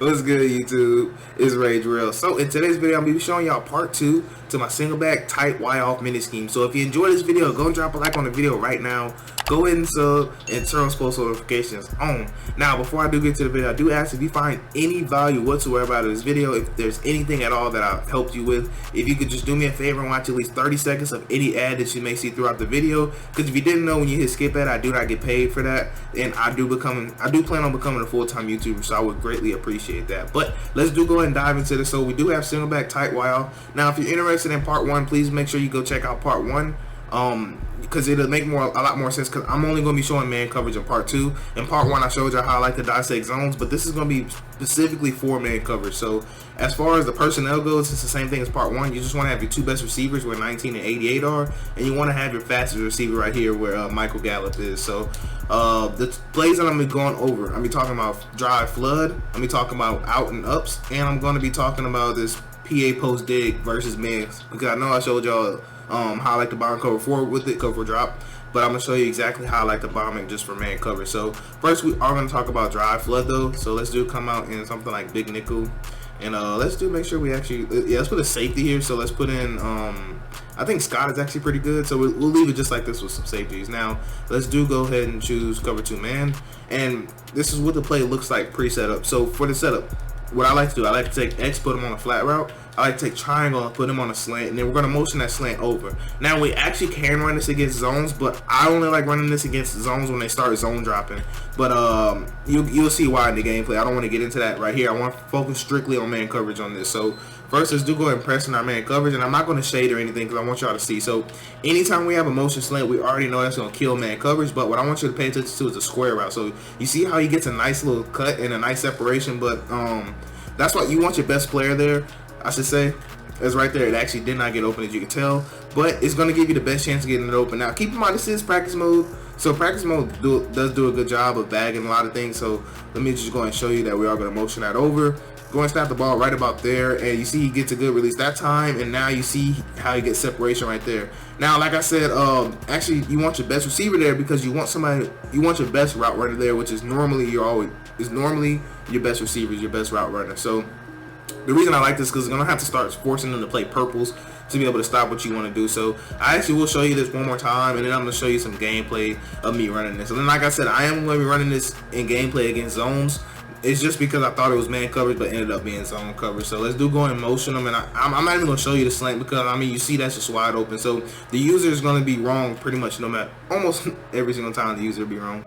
What's good, YouTube? It's Rage Real. So in today's video, I'm gonna be showing y'all part 2 to my Singleback tight Y off mini scheme. So if you enjoyed this video, go and drop a like on the video right now. Go ahead and sub and turn on post notifications on. Now, before I do get to the video, I do ask if you find any value whatsoever out of this video, if there's anything at all that I've helped you with, if you could just do me a favor and watch at least 30 seconds of any ad that you may see throughout the video. Because if you didn't know, when you hit skip ad, I do not get paid for that, and I do plan on becoming a full-time YouTuber, so I would greatly appreciate that. But let's go ahead and dive into this. So we do have Singleback tight Y off. Now, if you're interested in part 1, please make sure you go check out part 1. Because it'll make a lot more sense, because I'm only going to be showing man coverage in part 2. In part 1, I showed you how I like to dissect zones, but this is going to be specifically for man coverage. So as far as the personnel goes, it's the same thing as part 1. You just want to have your two best receivers where 19 and 88 are, and you want to have your fastest receiver right here where Michael Gallup is. So the plays that I'm going to be going over, I'm going to be talking about drive flood, I'm going to be talking about out and ups, and I'm going to be talking about this PA post dig versus man, because I know I showed y'all how I like to bomb cover 4 with it, cover drop, but I'm going to show you exactly how I like to bomb it just for man cover. So first we are going to talk about drive flood though, so let's come out in something like big nickel, and let's make sure we actually, let's put a safety here. So let's put in, I think Scott is actually pretty good, so we'll leave it just like this with some safeties. Now let's go ahead and choose cover 2 man, and this is what the play looks like pre-setup. So for the setup, what I like to do, I like to take X, put him on a flat route. I like to take triangle and put him on a slant, and then we're going to motion that slant over. Now, we actually can run this against zones, but I only like running this against zones when they start zone dropping. But you'll see why in the gameplay. I don't want to get into that right here. I want to focus strictly on man coverage on this. So first, let's go ahead and press in our man coverage, and I'm not going to shade or anything because I want y'all to see. So anytime we have a motion slant, we already know that's going to kill man coverage, but what I want you to pay attention to is a square route. So you see how he gets a nice little cut and a nice separation, but that's why you want your best player there, I should say. It's right there. It actually did not get open, as you can tell, but it's going to give you the best chance of getting it open. Now, keep in mind, this is practice mode, so practice mode does do a good job of bagging a lot of things. So let me just go and show you that we are going to motion that over. Go and snap the ball right about there, and you see he gets a good release that time, and now you see how he gets separation right there. Now, like I said, actually you want your best receiver there because you want your best route runner there, which is normally your best receiver, your best route runner. So the reason I like this is because you're gonna have to start forcing them to play purples to be able to stop what you want to do. So I actually will show you this one more time, and then I'm going to show you some gameplay of me running this. And then, like I said, I am going to be running this in gameplay against zones. It's just because I thought it was man coverage, but ended up being zone coverage. So let's go and motion them, and I'm not even going to show you the slant because, I mean, you see that's just wide open. So the user is going to be wrong pretty much no matter, almost every single time the user will be wrong.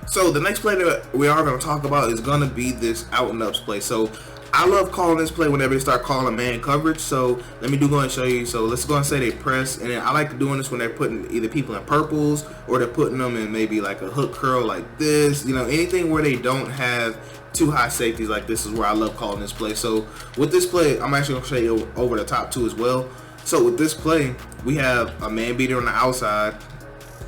So the next play that we are going to talk about is going to be this out and ups play. So I love calling this play whenever they start calling man coverage. So let me go and show you. So let's go and say they press, and then I like doing this when they're putting either people in purples or they're putting them in maybe like a hook curl like this. You know, anything where they don't have too high safeties like this is where I love calling this play. So with this play, I'm actually going to show you over the top too as well. So with this play, we have a man beater on the outside,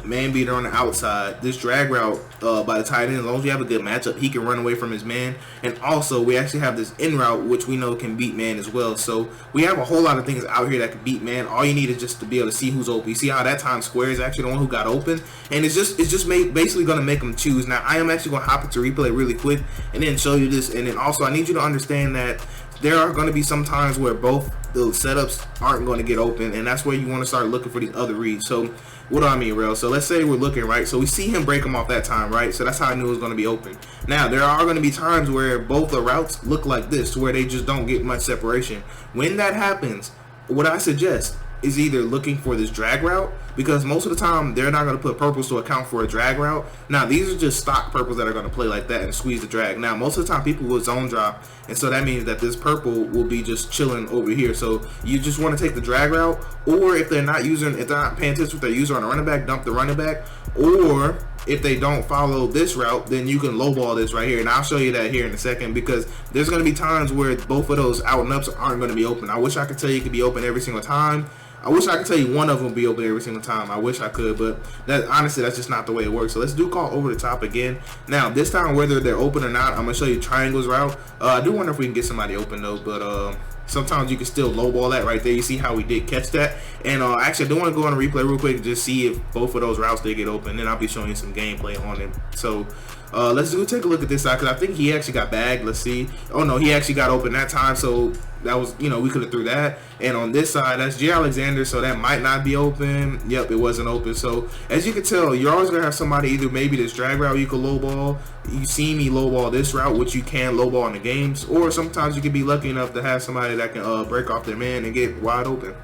man beater on the outside, this drag route by the tight end. As long as you have a good matchup, he can run away from his man, and also we actually have this in route which we know can beat man as well. So we have a whole lot of things out here that can beat man. All you need is just to be able to see who's open. You see how that time square is actually the one who got open, and it's just basically going to make them choose. Now I am actually going to hop into replay really quick and then show you this, and then also I need you to understand that there are going to be some times where both those setups aren't going to get open, and that's where you want to start looking for these other reads. So what do I mean, Real? So let's say we're looking, right? So we see him break them off that time, right? So that's how I knew it was going to be open. Now, there are going to be times where both the routes look like this, to where they just don't get much separation. When that happens, what I suggest is either looking for this drag route, because most of the time they're not going to put purples to account for a drag route. Now these are just stock purples that are going to play like that and squeeze the drag. Now most of the time people will zone drop, and so that means that this purple will be just chilling over here. So you just want to take the drag route, or if they're not paying attention to what they're using on a running back, dump the running back, or if they don't follow this route, then you can lowball this right here, and I'll show you that here in a second, because there's going to be times where both of those out and ups aren't going to be open. I wish I could tell you it could be open every single time. I wish I could tell you one of them be open every single time. I wish I could, but that honestly, that's just not the way it works. So let's do call over the top again. Now this time, whether they're open or not, I'm gonna show you triangles route. I do wonder if we can get somebody open though, but sometimes you can still lowball that right there. You see how we did catch that. And actually, I do want to go on a replay real quick and just see if both of those routes did get open. Then I'll be showing you some gameplay on them. So let's go take a look at this side, because I think he actually got bagged. Let's see. Oh no, he actually got open that time. So that was, you know, we could have threw that. And on this side, that's J. Alexander, so that might not be open. Yep, it wasn't open. So as you can tell, you're always gonna have somebody, either maybe this drag route you can lowball. You see me lowball this route, which you can lowball in the games, or sometimes you can be lucky enough to have somebody that can break off their man and get wide open.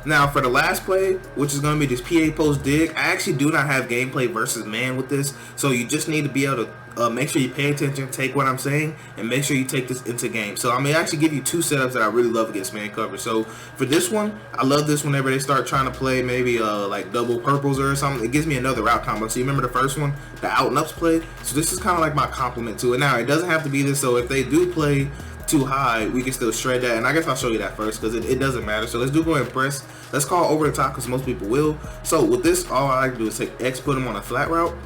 Now for the last play, which is going to be this PA post dig, I actually do not have gameplay versus man with this, so you just need to be able to make sure you pay attention, take what I'm saying, and make sure you take this into game. So I'm going to actually give you two setups that I really love against man coverage. So for this one, I love this whenever they start trying to play maybe like double purples or something. It gives me another route combo. So you remember the first one, the out and ups play? So this is kind of like my complement to it. Now it doesn't have to be this, so if they do play too high, we can still shred that, and I guess I'll show you that first, because it doesn't matter. So let's do go ahead and press. Let's call over the top, because most people will. So with this, all I like to do is take X, put him on a flat route.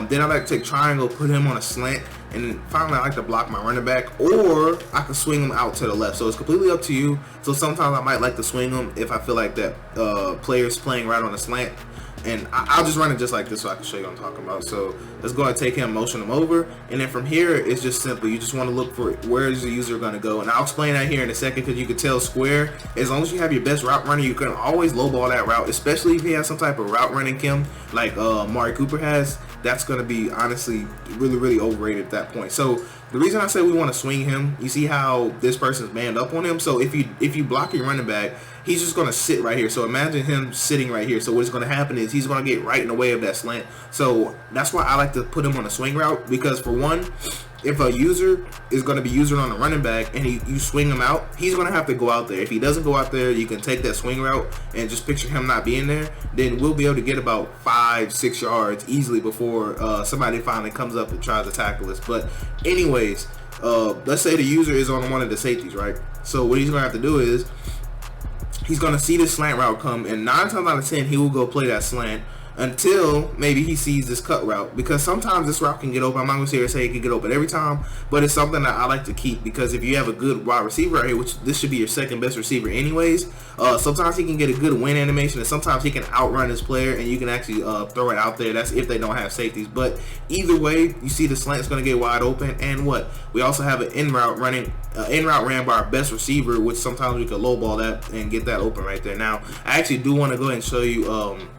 Then I like to take triangle, put him on a slant, and then finally I like to block my running back, or I can swing him out to the left. So it's completely up to you. So sometimes I might like to swing him if I feel like that player's playing right on the slant. And I'll just run it just like this so I can show you what I'm talking about. So let's go ahead and take him, motion him over, and then from here it's just simple. You just want to look for where is the user going to go, and I'll explain that here in a second, because you can tell square, as long as you have your best route runner, you can always lowball that route, especially if you have some type of route running Kim like Mari Cooper has. That's going to be honestly really overrated at that point. So the reason I say we want to swing him, you see how this person's manned up on him. So if you block your running back, he's just going to sit right here. So imagine him sitting right here. So what's going to happen is he's going to get right in the way of that slant. So that's why I like to put him on a swing route, because for one, if a user is going to be using on the running back and you swing him out, he's going to have to go out there. If he doesn't go out there, you can take that swing route and just picture him not being there. Then we'll be able to get about 5-6 yards easily before somebody finally comes up and tries to tackle us. But anyways, let's say the user is on one of the safeties, right? So what he's going to have to do is he's going to see this slant route come, and 9 times out of 10 he will go play that slant until maybe he sees this cut route, because sometimes this route can get open. I'm not going to sit here and say it can get open every time, but it's something that I like to keep, because if you have a good wide receiver right here, which this should be your second best receiver anyways, sometimes he can get a good win animation, and sometimes he can outrun his player, and you can actually throw it out there. That's if they don't have safeties. But either way, you see the slant's going to get wide open, and what? We also have an in route running. In route ran by our best receiver, which sometimes we could lowball that and get that open right there. Now, I actually do want to go ahead and show you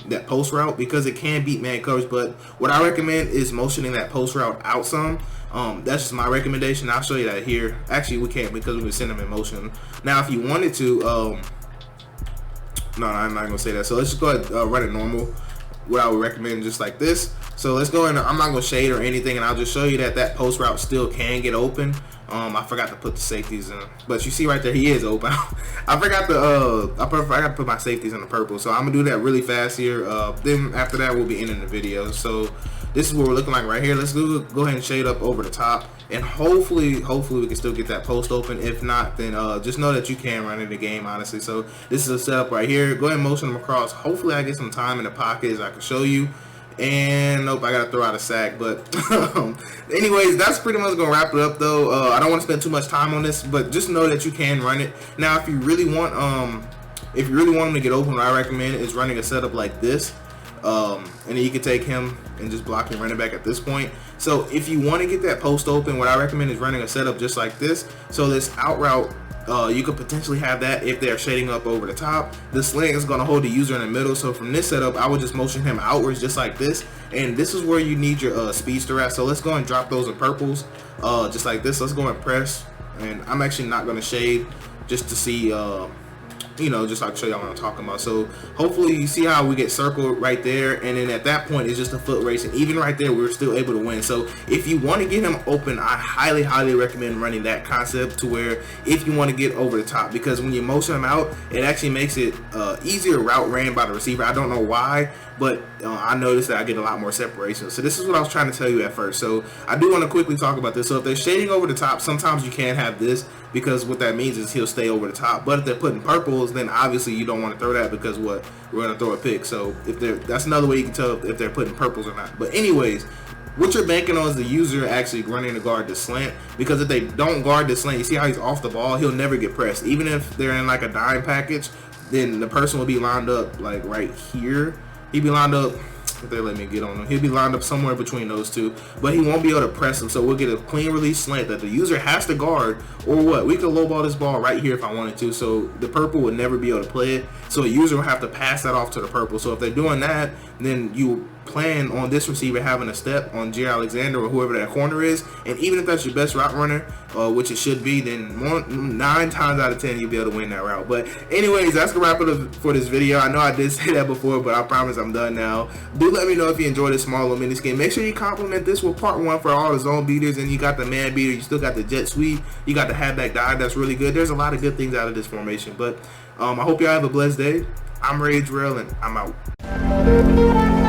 that post route, because it can beat man coverage, but what I recommend is motioning that post route out some. That's just my recommendation. I'll show you that here. Actually, we can't, because we can send them in motion. Now, if you wanted to, no, I'm not going to say that. So let's just go ahead and run it normal. What I would recommend, just like this. So let's go in. I'm not going to shade or anything, and I'll just show you that post route still can get open. I forgot to put the safeties in, but you see right there, he is open. I forgot to put my safeties in the purple, so I'm gonna do that really fast here. Then after that, we'll be ending the video. So this is what we're looking like right here. Let's go ahead and shade up over the top, and hopefully we can still get that post open. If not, then just know that you can run in the game, honestly. So this is a setup right here. Go ahead and motion them across. Hopefully I get some time in the pocket as I can show you. And nope, I gotta throw out a sack. But anyways, that's pretty much gonna wrap it up though. I don't want to spend too much time on this, but just know that you can run it. Now if you really want him to get open, what I recommend is running a setup like this, and then you can take him and just block your running back at this point. So if you want to get that post open, what I recommend is running a setup just like this. So this out route, you could potentially have that if they're shading up over the top. The slant is going to hold the user in the middle. So from this setup, I would just motion him outwards just like this. And this is where you need your speedster at. So let's go and drop those in purples, just like this. Let's go and press. and I'm actually not going to shade just to see, you know, just like show y'all what I'm talking about. So hopefully you see how we get circled right there, and then at that point it's just a foot race, and even right there we were still able to win. So if you want to get him open, I highly recommend running that concept, to where if you want to get over the top, because when you motion him out, it actually makes it easier route ran by the receiver. I don't know why, but I noticed that I get a lot more separation. So this is what I was trying to tell you at first. So I do want to quickly talk about this. So if they're shading over the top, sometimes you can't have this, because what that means is he'll stay over the top. But if they're putting purples, then obviously you don't want to throw that, because what, we're going to throw a pick. So if they're, that's another way you can tell if they're putting purples or not. But anyways, what you're banking on is the user actually running to guard the slant, because if they don't guard the slant, you see how he's off the ball, he'll never get pressed. Even if they're in like a dime package, then the person will be lined up like right here. He'd be lined up, if they let me get on him, he'll be lined up somewhere between those two, but he won't be able to press him. So we'll get a clean release slant that the user has to guard, or what, we could lowball this ball right here if I wanted to, so the purple would never be able to play it, so a user will have to pass that off to the purple. So if they're doing that, then you plan on this receiver having a step on J. Alexander or whoever that corner is, and even if that's your best route runner, which it should be, then 9 times out of 10 you'll be able to win that route. But anyways, that's gonna wrap it up for this video. I know I did say that before, but I promise I'm done now. Do let me know if you enjoyed this small little mini scheme. Make sure you compliment this with part 1 for all the zone beaters, and you got the man beater, you still got the jet sweep, you got the halfback dive, that's really good. There's a lot of good things out of this formation. But I hope y'all have a blessed day. I'm Rage Real, and I'm out.